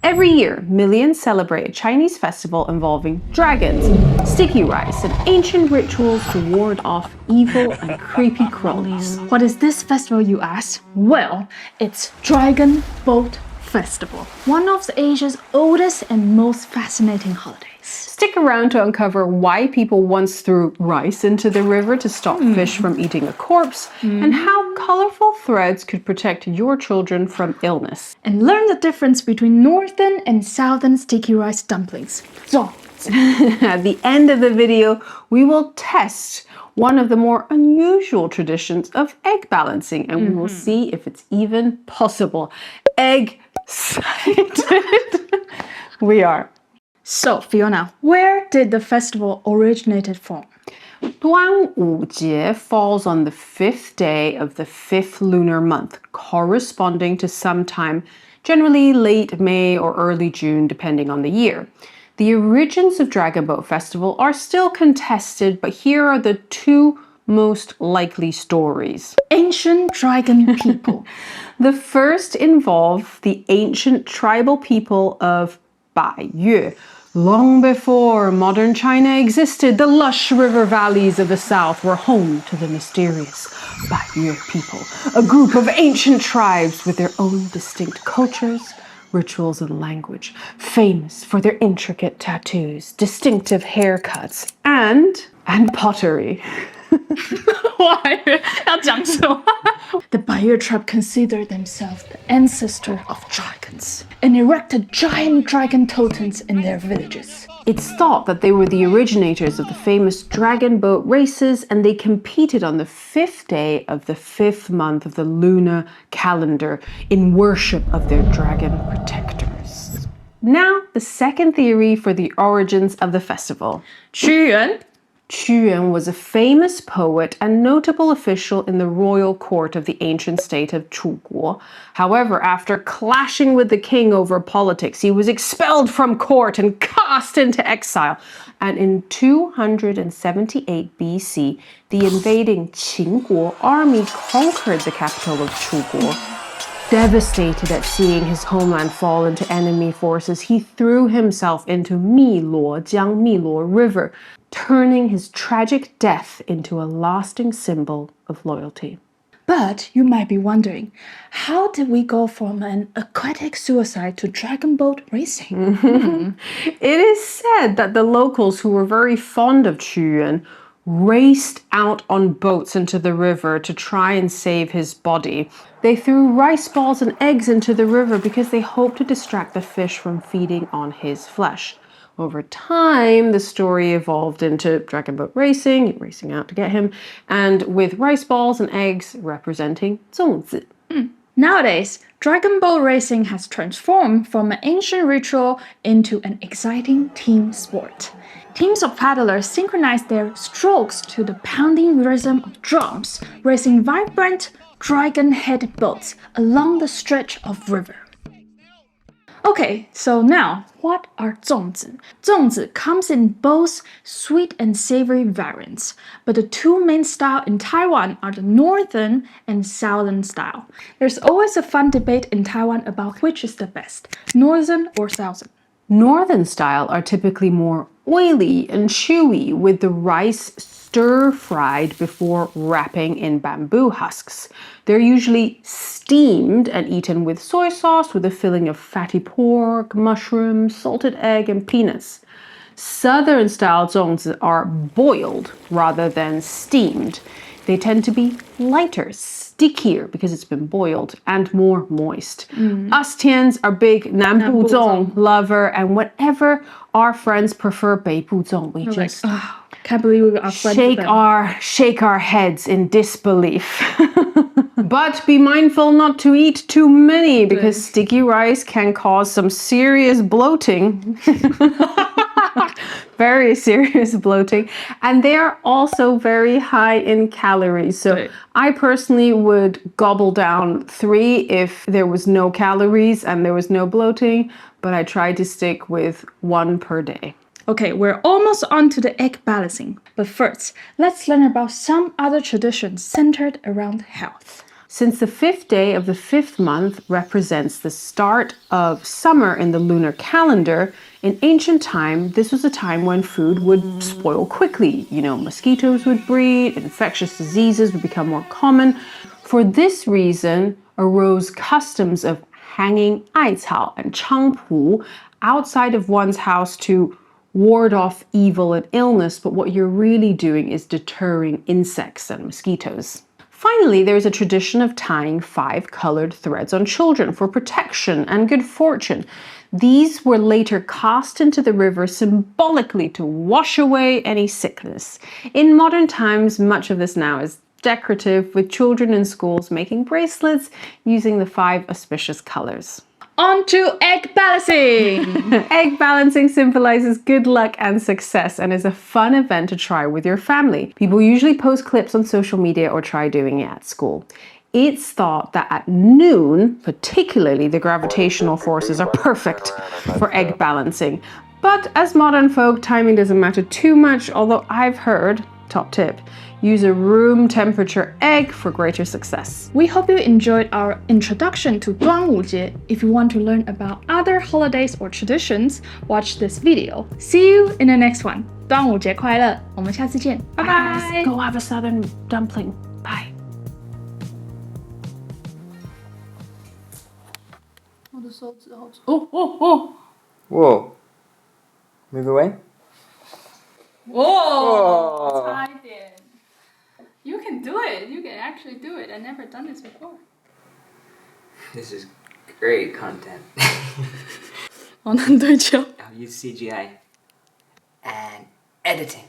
Every year, millions celebrate a Chinese festival involving dragons, sticky rice, and ancient rituals to ward off evil and creepy crawlies. What is this festival, you ask? Well, it's Dragon Boat Festival, one of Asia's oldest and most fascinating holidays. Stick around to uncover why people once threw rice into the river to stop fish from eating a corpse, and how colorful threads could protect your children from illness. And learn the difference between northern and southern sticky rice dumplings. Zongzi. At the end of the video, we will test one of the more unusual traditions of egg balancing, and we will see if it's even possible. Excited! We are. So, Fiona, where did the festival originated from? 端午节 falls on the 5th day of the 5th lunar month, corresponding to sometime generally late May or early June, depending on the year. The origins of Dragon Boat Festival are still contested, but here are the two most likely stories. Ancient dragon people. The first involved the ancient tribal people of Baiyue. Long before modern China existed, the lush river valleys of the south were home to the mysterious Baiyue people, a group of ancient tribes with their own distinct cultures, rituals, and language, famous for their intricate tattoos, distinctive haircuts, and pottery. Why? The Baiyue tribe considered themselves the ancestor of dragons and erected giant dragon totems in their villages. It's thought that they were the originators of the famous dragon boat races, and they competed on the 5th day of the 5th month of the lunar calendar in worship of their dragon protectors. Now, the second theory for the origins of the festival. Quyuan. Yuan was a famous poet and notable official in the royal court of the ancient state of Chuguo. However, after clashing with the king over politics, he was expelled from court and cast into exile. And in 278 BC, the invading Qingguo army conquered the capital of Chuguo. Devastated at seeing his homeland fall into enemy forces, he threw himself into Miluo River, turning his tragic death into a lasting symbol of loyalty. But you might be wondering, how did we go from an aquatic suicide to dragon boat racing? It is said that the locals, who were very fond of Quyuan, raced out on boats into the river to try and save his body. They threw rice balls and eggs into the river because they hoped to distract the fish from feeding on his flesh. Over time, the story evolved into dragon boat racing out to get him, and with rice balls and eggs representing zongzi. Nowadays, dragon boat racing has transformed from an ancient ritual into an exciting team sport. Teams of paddlers synchronize their strokes to the pounding rhythm of drums, racing vibrant dragon-headed boats along the stretch of river. Okay, so now, what are zongzi? Zongzi comes in both sweet and savory variants, but the two main styles in Taiwan are the northern and southern style. There's always a fun debate in Taiwan about which is the best, northern or southern. Northern style are typically more oily and chewy, with the rice stir-fried before wrapping in bamboo husks. They're usually steamed and eaten with soy sauce with a filling of fatty pork, mushrooms, salted egg, and peanuts. Southern-style zongzi are boiled rather than steamed. They tend to be lighter, stickier because it's been boiled, and more moist. Us Tians are big Nanbu Zong lover, and whatever our friends prefer Beibu Zong, we just can't believe we are friends shake our heads in disbelief. But be mindful not to eat too many, because sticky rice can cause some serious bloating. Very serious bloating, and they are also very high in calories. So I personally would gobble down 3 if there was no calories and there was no bloating, but I try to stick with 1 per day. Okay, we're almost on to the egg balancing, but first, let's learn about some other traditions centered around health. Since the 5th day of the 5th month represents the start of summer in the lunar calendar, in ancient time, this was a time when food would spoil quickly. Mosquitoes would breed, infectious diseases would become more common. For this reason arose customs of hanging 艾草 and 菖蒲 outside of one's house to ward off evil and illness, but what you're really doing is deterring insects and mosquitoes. Finally, there's a tradition of tying 5 colored threads on children for protection and good fortune. These were later cast into the river symbolically to wash away any sickness. In modern times, much of this now is decorative, with children in schools making bracelets using the 5 auspicious colors. On to egg balancing! Egg balancing symbolizes good luck and success and is a fun event to try with your family. People usually post clips on social media or try doing it at school. It's thought that at noon, particularly, the gravitational forces are perfect for egg balancing. But as modern folk, timing doesn't matter too much, although I've heard, top tip, use a room temperature egg for greater success. We hope you enjoyed our introduction to 端午节. If you want to learn about other holidays or traditions, watch this video. See you in the next one. 端午节快乐！我们下次见，拜拜。 Go have a southern dumpling. Bye. 我的手指好粗。Whoa. Move away. Whoa! 差一点。You can do it. You can actually do it. I've never done this before. This is great content. 好难对焦。 I'll use CGI and editing.